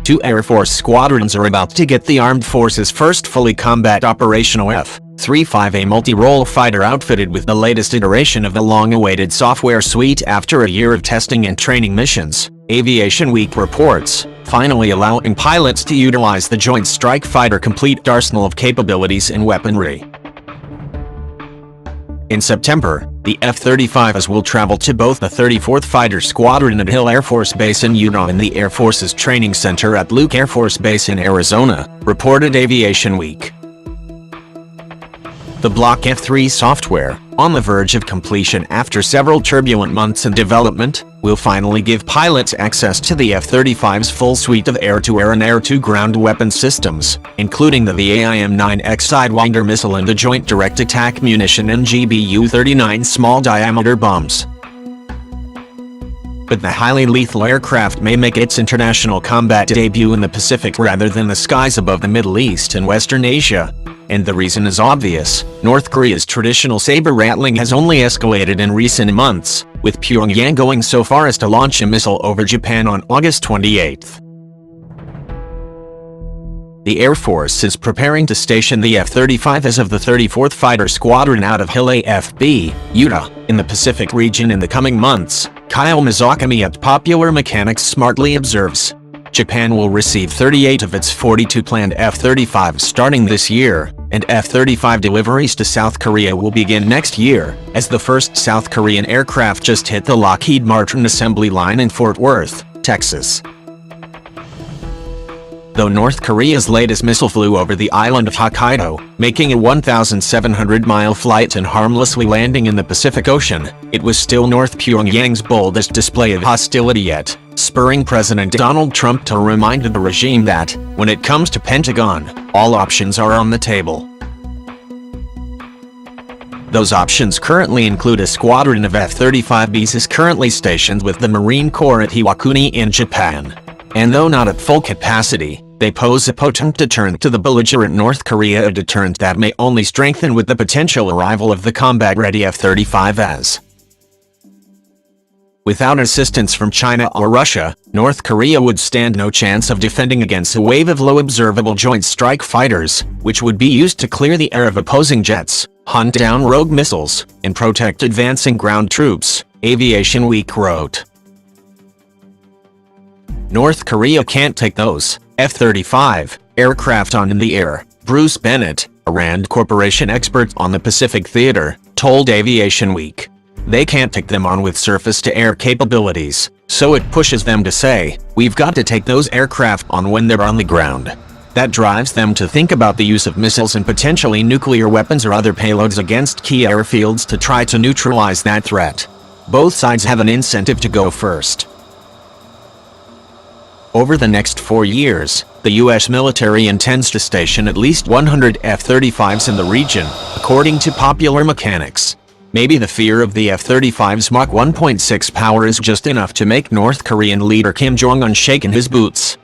Two Air Force squadrons are about to get the Armed Forces' first fully combat operational F-35A multi-role fighter outfitted with the latest iteration of the long-awaited software suite after a year of testing and training missions. Aviation Week reports, finally allowing pilots to utilize the Joint Strike Fighter complete arsenal of capabilities and weaponry. In September, the F-35s will travel to both the 34th Fighter Squadron at Hill Air Force Base in Utah and the Air Force's Training Center at Luke Air Force Base in Arizona, reported Aviation Week. The Block F-3 software, on the verge of completion after several turbulent months in development, will finally give pilots access to the F-35's full suite of air-to-air and air-to-ground weapon systems, including the AIM-9X Sidewinder missile and the Joint Direct Attack Munition NGBU-39 small-diameter bombs. But the highly lethal aircraft may make its international combat debut in the Pacific rather than the skies above the Middle East and Western Asia. And the reason is obvious. North Korea's traditional saber-rattling has only escalated in recent months, with Pyongyang going so far as to launch a missile over Japan on August 28. The Air Force is preparing to station the F-35s of the 34th Fighter Squadron out of Hill AFB, Utah, in the Pacific region in the coming months, Kyle Mizukami at Popular Mechanics smartly observes. Japan will receive 38 of its 42 planned F-35s starting this year, and F-35 deliveries to South Korea will begin next year, as the first South Korean aircraft just hit the Lockheed Martin assembly line in Fort Worth, Texas. Though North Korea's latest missile flew over the island of Hokkaido, making a 1,700-mile flight and harmlessly landing in the Pacific Ocean, it was still North Pyongyang's boldest display of hostility yet, spurring President Donald Trump to remind the regime that, when it comes to Pentagon, all options are on the table. Those options currently include a squadron of F-35Bs currently stationed with the Marine Corps at Iwakuni in Japan. And though not at full capacity, they pose a potent deterrent to the belligerent North Korea, a deterrent that may only strengthen with the potential arrival of the combat-ready F-35s. Without assistance from China or Russia, North Korea would stand no chance of defending against a wave of low-observable Joint Strike Fighters, which would be used to clear the air of opposing jets, hunt down rogue missiles, and protect advancing ground troops, Aviation Week wrote. North Korea can't take those F-35 aircraft on in the air, Bruce Bennett, a Rand Corporation expert on the Pacific theater, told Aviation Week. They can't take them on with surface-to-air capabilities, so it pushes them to say, we've got to take those aircraft on when they're on the ground. That drives them to think about the use of missiles and potentially nuclear weapons or other payloads against key airfields to try to neutralize that threat. Both sides have an incentive to go first. Over the next 4 years, the U.S. military intends to station at least 100 F-35s in the region, according to Popular Mechanics. Maybe the fear of the F-35's Mach 1.6 power is just enough to make North Korean leader Kim Jong-un shake in his boots.